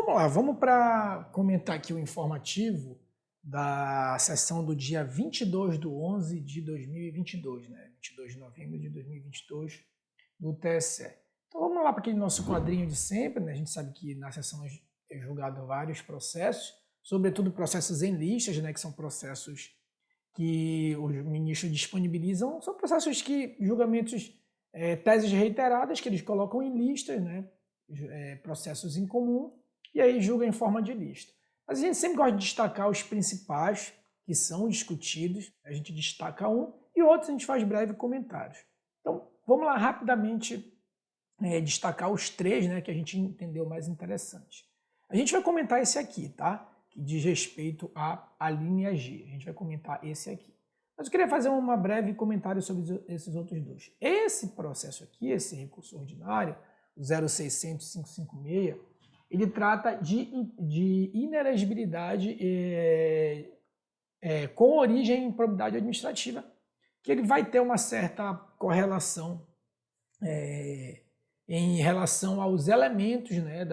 vamos lá, vamos para comentar aqui o informativo da sessão do dia 22/11 de 2022, né? 22 de novembro de 2022 do TSE. Então vamos lá para aquele nosso quadrinho de sempre, né? A gente sabe que na sessão é julgado vários processos, sobretudo processos em listas, né? Que são processos que os ministros disponibilizam, são processos que, julgamentos, teses reiteradas que eles colocam em listas, né? Processos em comum, e aí julga em forma de lista. Mas a gente sempre gosta de destacar os principais que são discutidos, a gente destaca um e outros a gente faz breves comentários. Então vamos lá rapidamente destacar os três, né, que a gente entendeu mais interessantes. A gente vai comentar esse aqui, tá? Que diz respeito à linha G. A gente vai comentar esse aqui. Mas eu queria fazer um breve comentário sobre esses outros dois. Esse processo aqui, esse recurso ordinário, o 0600-556, ele trata de inelegibilidade com origem em improbidade administrativa, que ele vai ter uma certa correlação em relação aos elementos, né,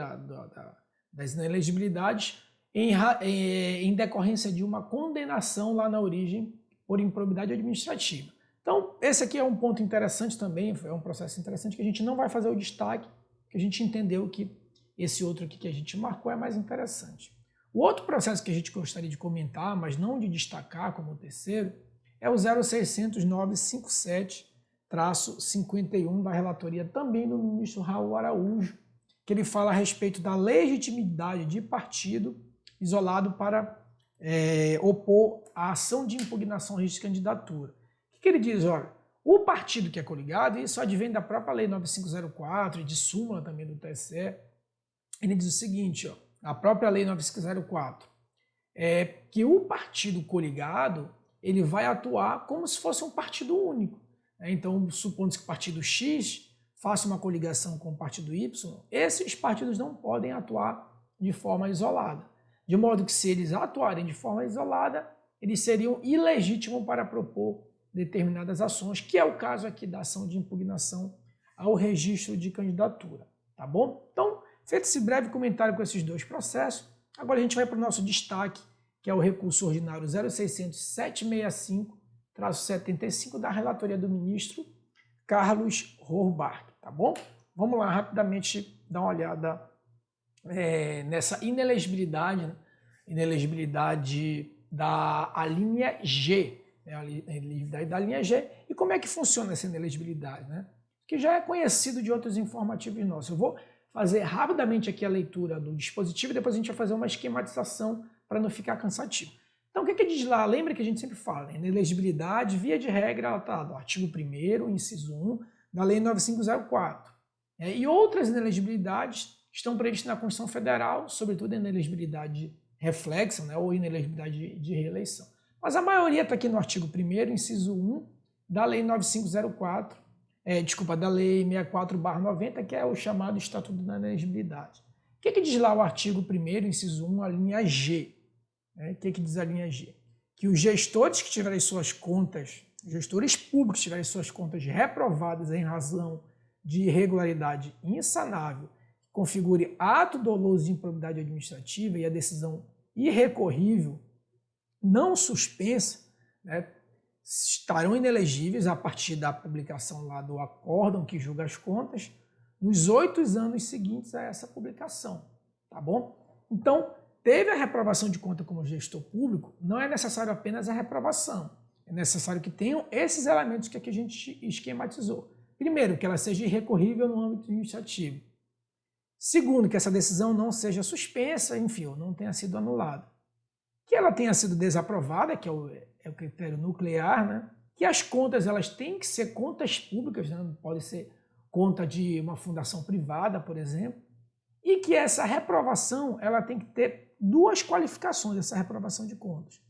das inelegibilidades em decorrência de uma condenação lá na origem por improbidade administrativa. Então, esse aqui é um ponto interessante também, é um processo interessante que a gente não vai fazer o destaque, que a gente entendeu que esse outro aqui que a gente marcou é mais interessante. O outro processo que a gente gostaria de comentar, mas não de destacar como o terceiro, é o 0600-957-51 da relatoria também do ministro Raul Araújo, que ele fala a respeito da legitimidade de partido isolado para opor a ação de impugnação ao registro de candidatura. O que ele diz? Olha, o partido que é coligado, e isso advém da própria Lei 9504 e de súmula também do TSE, ele diz o seguinte, ó, a própria Lei 9504, que o partido coligado ele vai atuar como se fosse um partido único. Então, supondo que o partido X faça uma coligação com o partido Y, esses partidos não podem atuar de forma isolada. De modo que, se eles atuarem de forma isolada, eles seriam ilegítimos para propor determinadas ações, que é o caso aqui da ação de impugnação ao registro de candidatura. Tá bom? Então, feito esse breve comentário com esses dois processos, agora a gente vai para o nosso destaque, que é o recurso ordinário 0600-765-75 da relatoria do ministro Carlos Rohrbach, tá bom? Vamos lá rapidamente dar uma olhada nessa inelegibilidade, né? Inelegibilidade da linha G, né? A inelegibilidade da linha G, e como é que funciona essa inelegibilidade, né? Que já é conhecido de outros informativos nossos. Eu vou fazer rapidamente aqui a leitura do dispositivo e depois a gente vai fazer uma esquematização para não ficar cansativo. Então, o que diz lá? Lembra que a gente sempre fala, né? Inelegibilidade, via de regra, ela está no artigo 1º, inciso 1, da Lei 9504. E outras inelegibilidades estão previstas na Constituição Federal, sobretudo a inelegibilidade reflexa, né? Ou inelegibilidade de reeleição. Mas a maioria está aqui no artigo 1º, inciso 1, da Lei 9504, da Lei 64/90, que é o chamado Estatuto da Inelegibilidade. O que diz lá o artigo 1º, inciso 1, a linha G? O que diz a linha G? Que os gestores que tiverem suas contas, gestores públicos que tiverem suas contas reprovadas em razão de irregularidade insanável, que configure ato doloso de improbidade administrativa e a decisão irrecorrível, não suspensa, né, estarão inelegíveis a partir da publicação lá do acórdão que julga as contas nos 8 anos seguintes a essa publicação, tá bom? Então, teve a reprovação de conta como gestor público, não é necessário apenas a reprovação, é necessário que tenham esses elementos que aqui a gente esquematizou. Primeiro, que ela seja irrecorrível no âmbito administrativo. Segundo, que essa decisão não seja suspensa, enfim, ou não tenha sido anulada. Que ela tenha sido desaprovada, que é o critério nuclear, né? Que as contas elas têm que ser contas públicas, né? Não pode ser conta de uma fundação privada, por exemplo, e que essa reprovação ela tem que ter duas qualificações, essa reprovação de contas.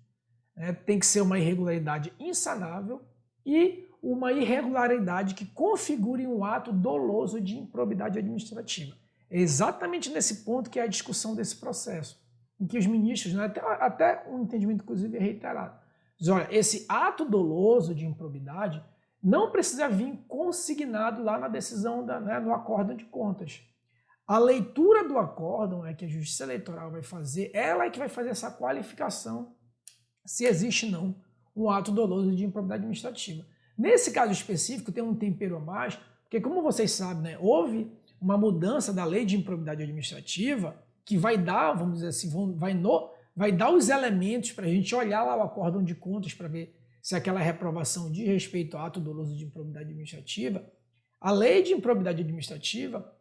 Tem que ser uma irregularidade insanável e uma irregularidade que configure um ato doloso de improbidade administrativa. É exatamente nesse ponto que é a discussão desse processo, em que os ministros, né, até um entendimento inclusive reiterado, diz, olha, esse ato doloso de improbidade não precisa vir consignado lá na decisão, no acórdão de contas. A leitura do acórdão é que a Justiça Eleitoral vai fazer, ela é que vai fazer essa qualificação se existe ou não um ato doloso de improbidade administrativa. Nesse caso específico tem um tempero a mais, porque como vocês sabem, né, houve uma mudança da lei de improbidade administrativa que vai dar, vamos dizer assim, vai dar os elementos para a gente olhar lá o acórdão de contas para ver se aquela reprovação diz respeito ao ato doloso de improbidade administrativa. A lei de improbidade administrativa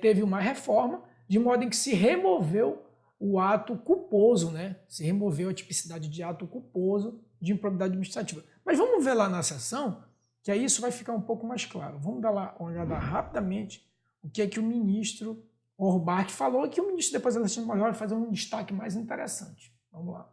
teve uma reforma de modo em que se removeu o ato culposo, né? Se removeu a tipicidade de ato culposo de improbidade administrativa. Mas vamos ver lá na seção, que aí isso vai ficar um pouco mais claro. Vamos dar lá uma olhada rapidamente o que é que o ministro Orbach falou e que o ministro depois Alexandre Malheur vai fazer um destaque mais interessante. Vamos lá.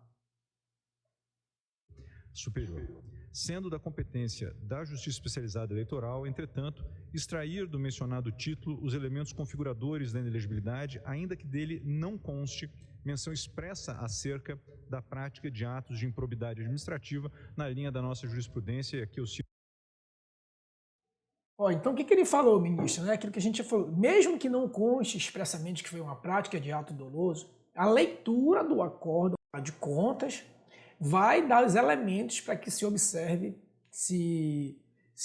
Superior. Sendo da competência da Justiça Especializada Eleitoral, entretanto, extrair do mencionado título os elementos configuradores da inelegibilidade, ainda que dele não conste menção expressa acerca da prática de atos de improbidade administrativa na linha da nossa jurisprudência, e aqui eu cito. Então o que ele falou, ministro? Né? Aquilo que a gente já falou, mesmo que não conste expressamente que foi uma prática de ato doloso, a leitura do acórdão de contas vai dar os elementos para que se observe se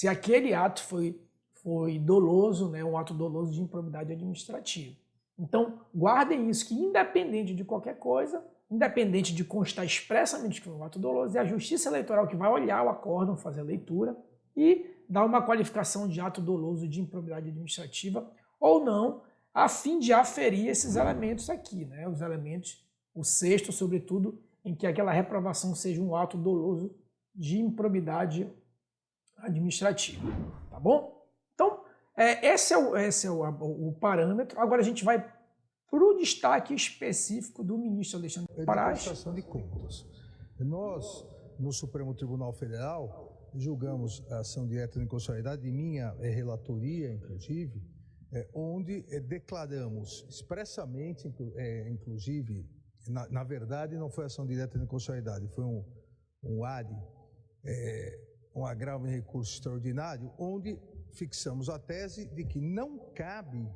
aquele ato foi doloso, né, um ato doloso de improbidade administrativa. Então, guardem isso, que independente de qualquer coisa, independente de constar expressamente que foi um ato doloso, é a Justiça Eleitoral que vai olhar o acórdão, fazer a leitura e dar uma qualificação de ato doloso de improbidade administrativa ou não, a fim de aferir esses elementos aqui, né, os elementos, o sexto, sobretudo, em que aquela reprovação seja um ato doloso de improbidade administrativa, tá bom? Então, esse é o parâmetro. Agora a gente vai para o destaque específico do ministro Alexandre de Moraes. Prestação de contas. Nós, no Supremo Tribunal Federal, julgamos a ação direta de inconstitucionalidade, de minha relatoria, inclusive, onde declaramos expressamente, inclusive, na verdade, não foi ação direta de inconstitucionalidade, foi um ARI, um agravo em recurso extraordinário, onde fixamos a tese de que não cabe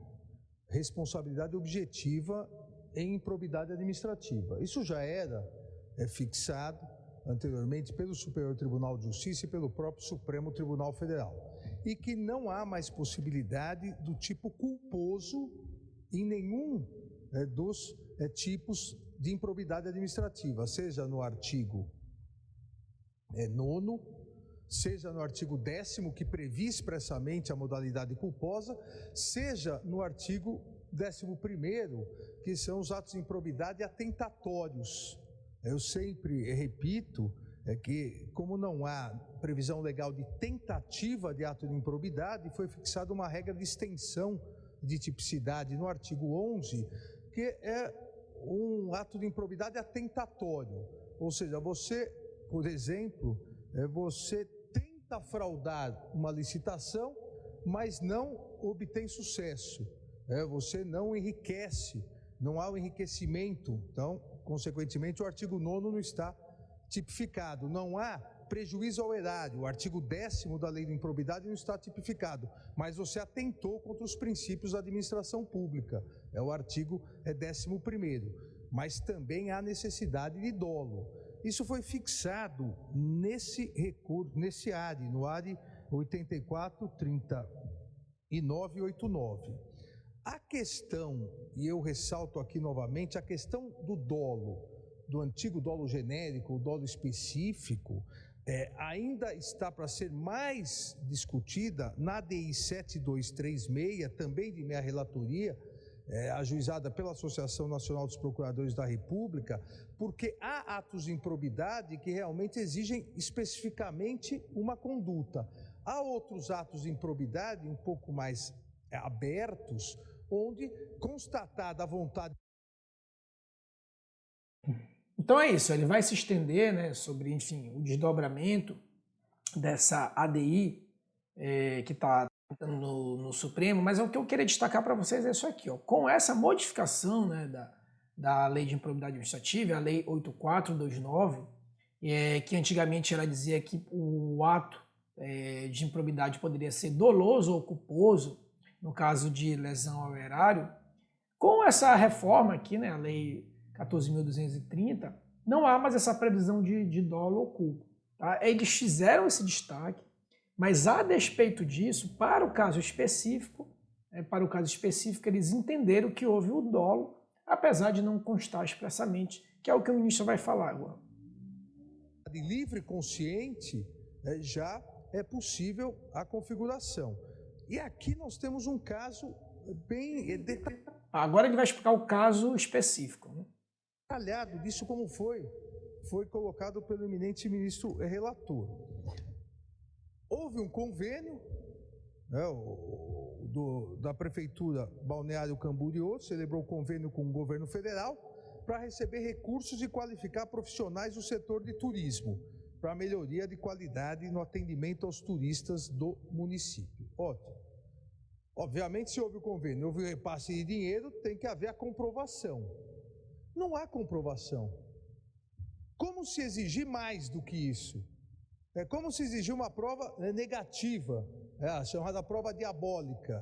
responsabilidade objetiva em improbidade administrativa. Isso já era fixado anteriormente pelo Superior Tribunal de Justiça e pelo próprio Supremo Tribunal Federal. E que não há mais possibilidade do tipo culposo em nenhum dos tipos de improbidade administrativa, seja no artigo 9º, seja no artigo 10º, que previa expressamente a modalidade culposa, seja no artigo 11º, que são os atos de improbidade atentatórios. Eu sempre repito que, como não há previsão legal de tentativa de ato de improbidade, foi fixada uma regra de extensão de tipicidade no artigo 11, que é um ato de improbidade atentatório. Ou seja, você, por exemplo, você tenta fraudar uma licitação, mas não obtém sucesso. Você não enriquece, não há o enriquecimento. Então, consequentemente, o artigo 9º não está tipificado. Não há prejuízo ao erário. O artigo 10º da Lei de Improbidade não está tipificado, mas você atentou contra os princípios da administração pública. É o artigo 11º. Mas também há necessidade de dolo. Isso foi fixado nesse recurso, nesse ARI, no ARI 84, 39 e 89. A questão, e eu ressalto aqui novamente, a questão do dolo, do antigo dolo genérico, o dolo específico, ainda está para ser mais discutida na ADI 7236, também de minha relatoria, ajuizada pela Associação Nacional dos Procuradores da República, porque há atos de improbidade que realmente exigem especificamente uma conduta. Há outros atos de improbidade um pouco mais abertos, onde constatada a vontade... Então é isso, ele vai se estender, né, sobre, enfim, o desdobramento dessa ADI que está no Supremo, mas o que eu queria destacar para vocês é isso aqui, ó. Com essa modificação, né, da Lei de Improbidade Administrativa, a Lei 8429, que antigamente ela dizia que o ato de improbidade poderia ser doloso ou culposo, no caso de lesão ao erário, Com essa reforma aqui, né, a Lei 14.230, não há mais essa previsão de dolo ou culpa. Tá? Eles fizeram esse destaque, mas a despeito disso, para o caso específico, eles entenderam que houve o dolo, apesar de não constar expressamente, que é o que o ministro vai falar agora. De livre e consciente, já é possível a configuração. E aqui nós temos um caso bem detalhado. Agora ele vai explicar o caso específico, né? Detalhado disso como foi colocado pelo eminente ministro relator. Houve um convênio, né, da Prefeitura Balneário Camboriú, celebrou convênio com o governo federal para receber recursos e qualificar profissionais do setor de turismo, para melhoria de qualidade no atendimento aos turistas do município. Ótimo. Obviamente, se houve o convênio, houve o repasse de dinheiro, tem que haver a comprovação. Não há comprovação. Como se exigir mais do que isso? É como se exigir uma prova negativa, a chamada prova diabólica.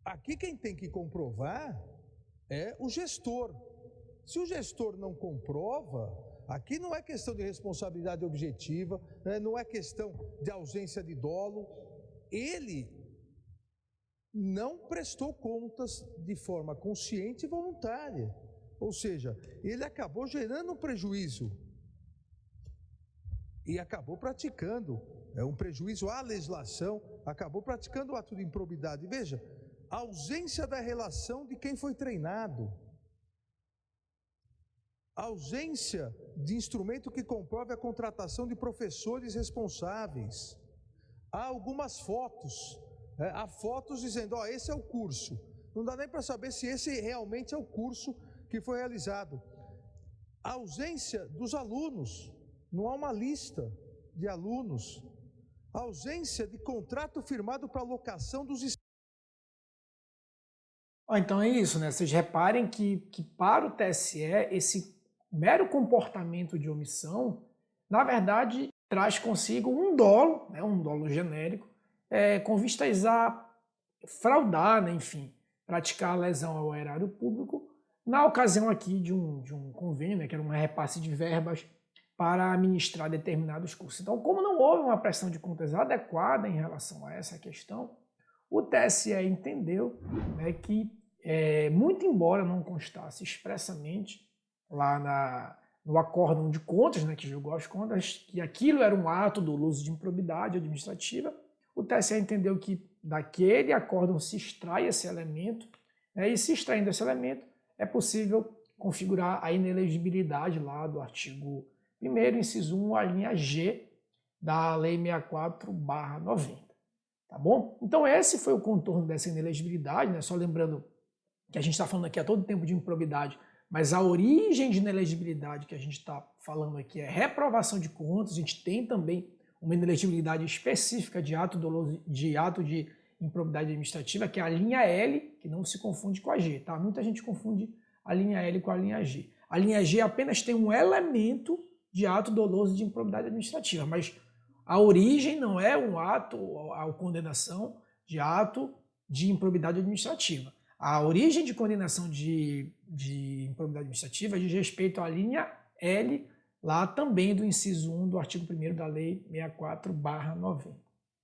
Aqui quem tem que comprovar é o gestor. Se o gestor não comprova, aqui não é questão de responsabilidade objetiva, não é questão de ausência de dolo. Ele não prestou contas de forma consciente e voluntária. Ou seja, ele acabou gerando um prejuízo e acabou praticando um prejuízo à legislação, acabou praticando o ato de improbidade. Veja, a ausência da relação de quem foi treinado, a ausência de instrumento que comprove a contratação de professores responsáveis. Há algumas fotos, há fotos dizendo, ó, esse é o curso. Não dá nem para saber se esse realmente é o curso que foi realizado. A ausência dos alunos, não há uma lista de alunos. A ausência de contrato firmado para locação dos... Então é isso, né? Vocês reparem que para o TSE, esse mero comportamento de omissão, na verdade, traz consigo um dolo, né? Um dolo genérico, com vistas a fraudar, né? Enfim, praticar lesão ao erário público, na ocasião aqui de um convênio, né? Que era um repasse de verbas para administrar determinados cursos. Então, como não houve uma prestação de contas adequada em relação a essa questão, o TSE entendeu, né, que, muito embora não constasse expressamente lá no acórdão de contas, né, que julgou as contas, que aquilo era um ato doloso de improbidade administrativa, o TSE entendeu que daquele acórdão se extrai esse elemento, né, e se extraindo esse elemento, é possível configurar a inelegibilidade lá do artigo 1º, inciso 1, a linha G da Lei 64/90. Tá bom? Então esse foi o contorno dessa inelegibilidade, né? Só lembrando que a gente está falando aqui a todo tempo de improbidade, mas a origem de inelegibilidade que a gente está falando aqui é reprovação de contas. A gente tem também uma inelegibilidade específica de ato de improbidade administrativa, que é a linha L, que não se confunde com a G, tá? Muita gente confunde a linha L com a linha G. A linha G apenas tem um elemento de ato doloso de improbidade administrativa, mas a origem não é um ato, a condenação de ato de improbidade administrativa. A origem de condenação de improbidade administrativa diz respeito à linha L, lá também do inciso 1 do artigo 1º da Lei 64/90.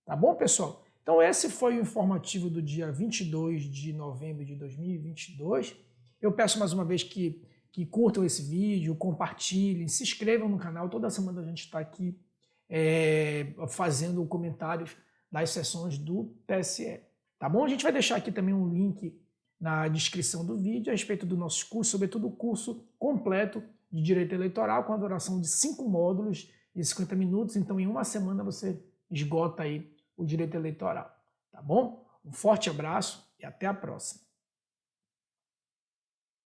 Tá bom, pessoal? Então esse foi o informativo do dia 22 de novembro de 2022. Eu peço mais uma vez que curtam esse vídeo, compartilhem, se inscrevam no canal. Toda semana a gente está aqui fazendo comentários das sessões do TSE. Tá bom? A gente vai deixar aqui também um link na descrição do vídeo a respeito do nosso curso, sobretudo o curso completo de Direito Eleitoral, com a duração de 5 módulos de 50 minutos. Então, em uma semana você esgota aí o Direito Eleitoral. Tá bom? Um forte abraço e até a próxima.